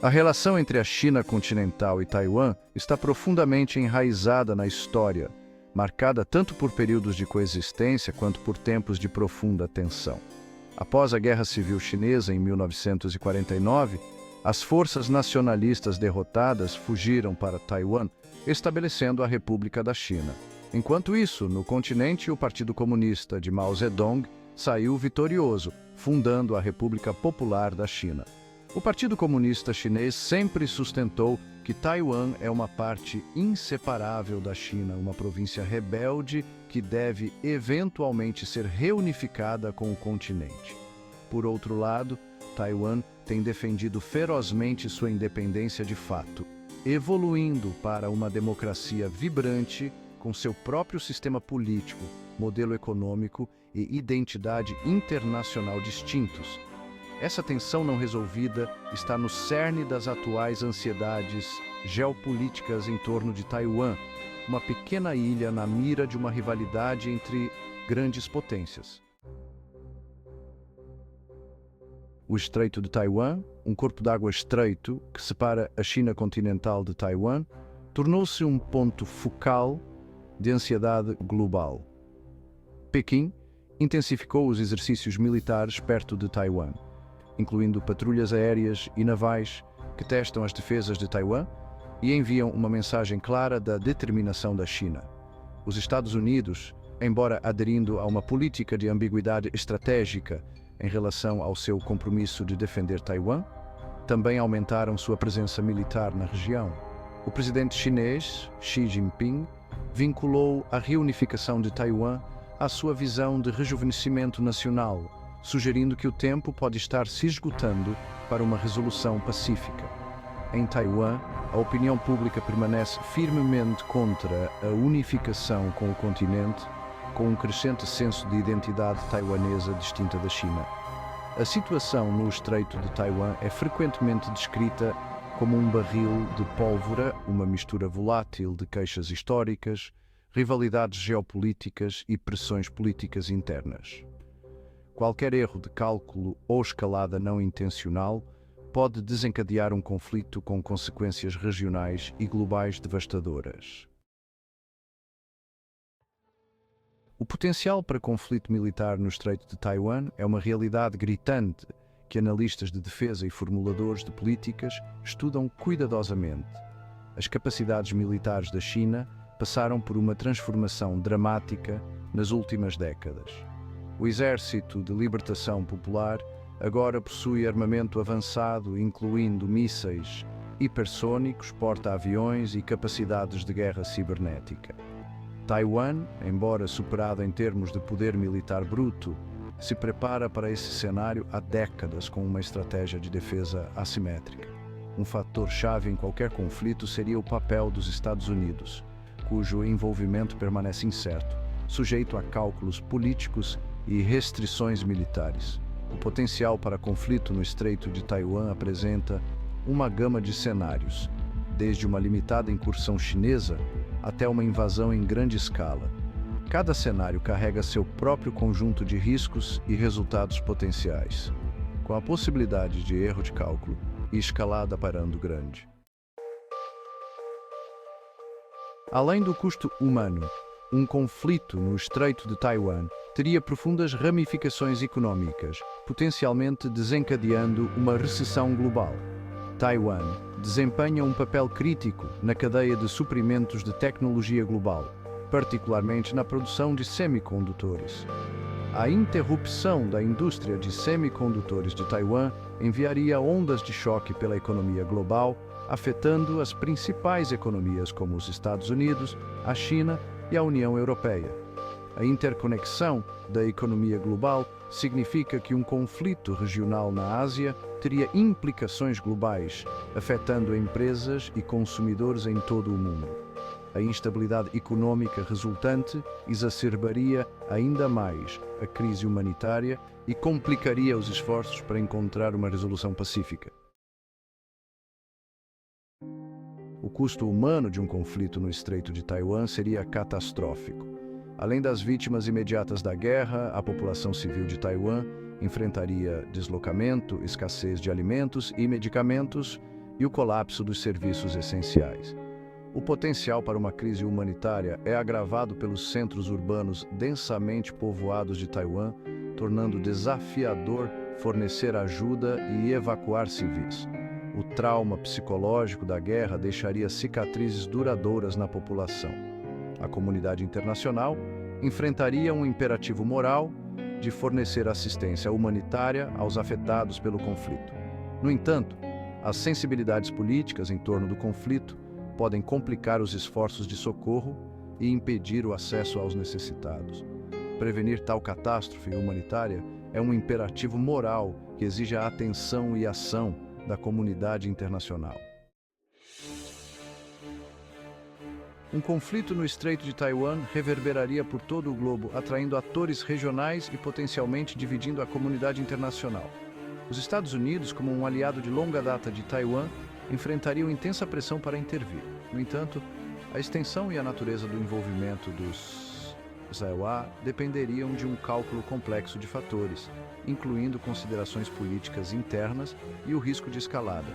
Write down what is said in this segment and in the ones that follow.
A relação entre a China continental e Taiwan está profundamente enraizada na história, marcada tanto por períodos de coexistência quanto por tempos de profunda tensão. Após a Guerra Civil Chinesa em 1949, as forças nacionalistas derrotadas fugiram para Taiwan, estabelecendo a República da China. Enquanto isso, no continente, o Partido Comunista de Mao Zedong saiu vitorioso, fundando a República Popular da China. O Partido Comunista Chinês sempre sustentou que Taiwan é uma parte inseparável da China, uma província rebelde que deve eventualmente ser reunificada com o continente. Por outro lado, Taiwan tem defendido ferozmente sua independência de fato, evoluindo para uma democracia vibrante com seu próprio sistema político, modelo econômico e identidade internacional distintos. Essa tensão não resolvida está no cerne das atuais ansiedades geopolíticas em torno de Taiwan, uma pequena ilha na mira de uma rivalidade entre grandes potências. O Estreito de Taiwan, um corpo d'água estreito que separa a China continental de Taiwan, tornou-se um ponto focal de ansiedade global. Pequim intensificou os exercícios militares perto de Taiwan, incluindo patrulhas aéreas e navais que testam as defesas de Taiwan e enviam uma mensagem clara da determinação da China. Os Estados Unidos, embora aderindo a uma política de ambiguidade estratégica em relação ao seu compromisso de defender Taiwan, também aumentaram sua presença militar na região. O presidente chinês, Xi Jinping, vinculou a reunificação de Taiwan à sua visão de rejuvenescimento nacional, sugerindo que o tempo pode estar se esgotando para uma resolução pacífica. Em Taiwan, a opinião pública permanece firmemente contra a unificação com o continente, com um crescente senso de identidade taiwanesa distinta da China. A situação no Estreito de Taiwan é frequentemente descrita como um barril de pólvora, uma mistura volátil de queixas históricas, rivalidades geopolíticas e pressões políticas internas. Qualquer erro de cálculo ou escalada não intencional pode desencadear um conflito com consequências regionais e globais devastadoras. O potencial para conflito militar no Estreito de Taiwan é uma realidade gritante que analistas de defesa e formuladores de políticas estudam cuidadosamente. As capacidades militares da China passaram por uma transformação dramática nas últimas décadas. O Exército de Libertação Popular agora possui armamento avançado, incluindo mísseis hipersônicos, porta-aviões e capacidades de guerra cibernética. Taiwan, embora superado em termos de poder militar bruto, se prepara para esse cenário há décadas com uma estratégia de defesa assimétrica. Um fator-chave em qualquer conflito seria o papel dos Estados Unidos, cujo envolvimento permanece incerto, sujeito a cálculos políticos e restrições militares. O potencial para conflito no Estreito de Taiwan apresenta uma gama de cenários, desde uma limitada incursão chinesa até uma invasão em grande escala. Cada cenário carrega seu próprio conjunto de riscos e resultados potenciais, com a possibilidade de erro de cálculo e escalada parando grande. Além do custo humano, um conflito no Estreito de Taiwan teria profundas ramificações econômicas, potencialmente desencadeando uma recessão global. Taiwan desempenha um papel crítico na cadeia de suprimentos de tecnologia global, particularmente na produção de semicondutores. A interrupção da indústria de semicondutores de Taiwan enviaria ondas de choque pela economia global, afetando as principais economias como os Estados Unidos, a China e a União Europeia. A interconexão da economia global significa que um conflito regional na Ásia teria implicações globais, afetando empresas e consumidores em todo o mundo. A instabilidade econômica resultante exacerbaria ainda mais a crise humanitária e complicaria os esforços para encontrar uma resolução pacífica. O custo humano de um conflito no Estreito de Taiwan seria catastrófico. Além das vítimas imediatas da guerra, a população civil de Taiwan enfrentaria deslocamento, escassez de alimentos e medicamentos e o colapso dos serviços essenciais. O potencial para uma crise humanitária é agravado pelos centros urbanos densamente povoados de Taiwan, tornando desafiador fornecer ajuda e evacuar civis. O trauma psicológico da guerra deixaria cicatrizes duradouras na população. A comunidade internacional enfrentaria um imperativo moral de fornecer assistência humanitária aos afetados pelo conflito. No entanto, as sensibilidades políticas em torno do conflito podem complicar os esforços de socorro e impedir o acesso aos necessitados. Prevenir tal catástrofe humanitária é um imperativo moral que exige a atenção e ação da comunidade internacional. Um conflito no Estreito de Taiwan reverberaria por todo o globo, atraindo atores regionais e potencialmente dividindo a comunidade internacional. Os Estados Unidos, como um aliado de longa data de Taiwan, enfrentariam intensa pressão para intervir. No entanto, a extensão e a natureza do envolvimento dos ZEUA dependeriam de um cálculo complexo de fatores, incluindo considerações políticas internas e o risco de escalada.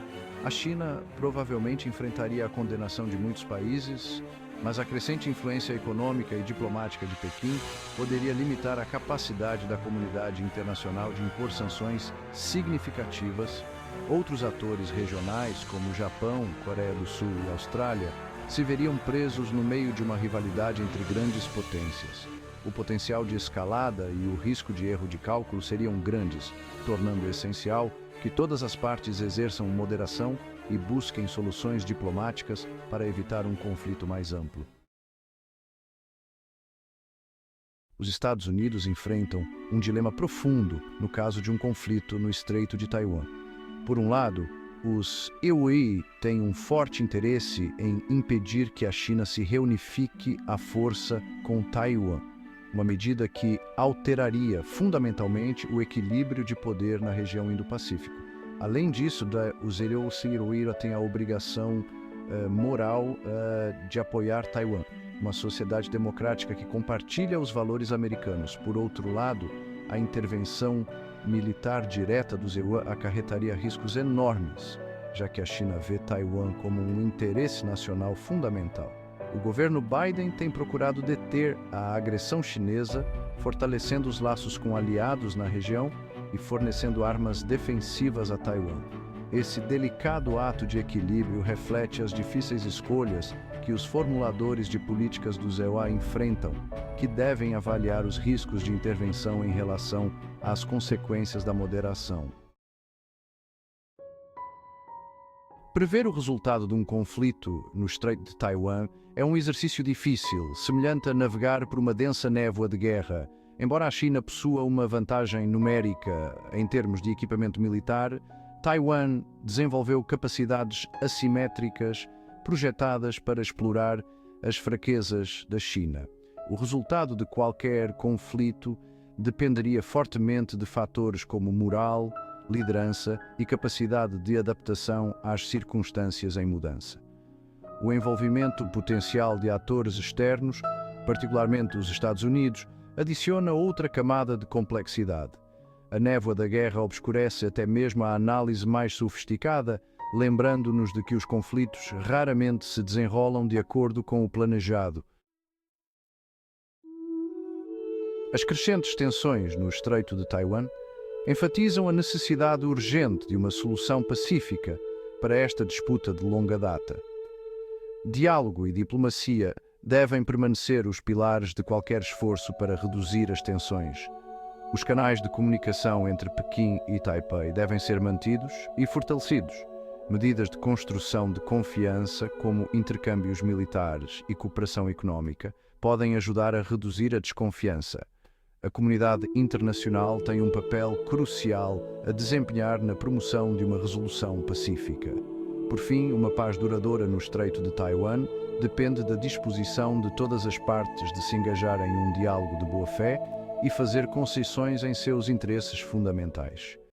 A China provavelmente enfrentaria a condenação de muitos países, mas a crescente influência econômica e diplomática de Pequim poderia limitar a capacidade da comunidade internacional de impor sanções significativas. Outros atores regionais, como o Japão, Coreia do Sul e Austrália, se veriam presos no meio de uma rivalidade entre grandes potências. O potencial de escalada e o risco de erro de cálculo seriam grandes, tornando essencial que todas as partes exerçam moderação e busquem soluções diplomáticas para evitar um conflito mais amplo. Os Estados Unidos enfrentam um dilema profundo no caso de um conflito no Estreito de Taiwan. Por um lado, os EUI têm um forte interesse em impedir que a China se reunifique à força com Taiwan, uma medida que alteraria fundamentalmente o equilíbrio de poder na região Indo-Pacífico. Além disso, os EUI têm a obrigação moral de apoiar Taiwan, uma sociedade democrática que compartilha os valores americanos. Por outro lado, a intervenção militar direta dos EUA acarretaria riscos enormes, já que a China vê Taiwan como um interesse nacional fundamental. O governo Biden tem procurado deter a agressão chinesa, fortalecendo os laços com aliados na região e fornecendo armas defensivas a Taiwan. Esse delicado ato de equilíbrio reflete as difíceis escolhas que os formuladores de políticas do ZEUA enfrentam, que devem avaliar os riscos de intervenção em relação às consequências da moderação. Prever o resultado de um conflito no Estreito de Taiwan é um exercício difícil, semelhante a navegar por uma densa névoa de guerra. Embora a China possua uma vantagem numérica em termos de equipamento militar, Taiwan desenvolveu capacidades assimétricas projetadas para explorar as fraquezas da China. O resultado de qualquer conflito dependeria fortemente de fatores como moral, liderança e capacidade de adaptação às circunstâncias em mudança. O envolvimento potencial de atores externos, particularmente os Estados Unidos, adiciona outra camada de complexidade. A névoa da guerra obscurece até mesmo a análise mais sofisticada, lembrando-nos de que os conflitos raramente se desenrolam de acordo com o planejado. As crescentes tensões no Estreito de Taiwan enfatizam a necessidade urgente de uma solução pacífica para esta disputa de longa data. Diálogo e diplomacia devem permanecer os pilares de qualquer esforço para reduzir as tensões. Os canais de comunicação entre Pequim e Taipei devem ser mantidos e fortalecidos. Medidas de construção de confiança, como intercâmbios militares e cooperação económica, podem ajudar a reduzir a desconfiança. A comunidade internacional tem um papel crucial a desempenhar na promoção de uma resolução pacífica. Por fim, uma paz duradoura no Estreito de Taiwan depende da disposição de todas as partes de se engajarem em um diálogo de boa-fé e fazer concessões em seus interesses fundamentais.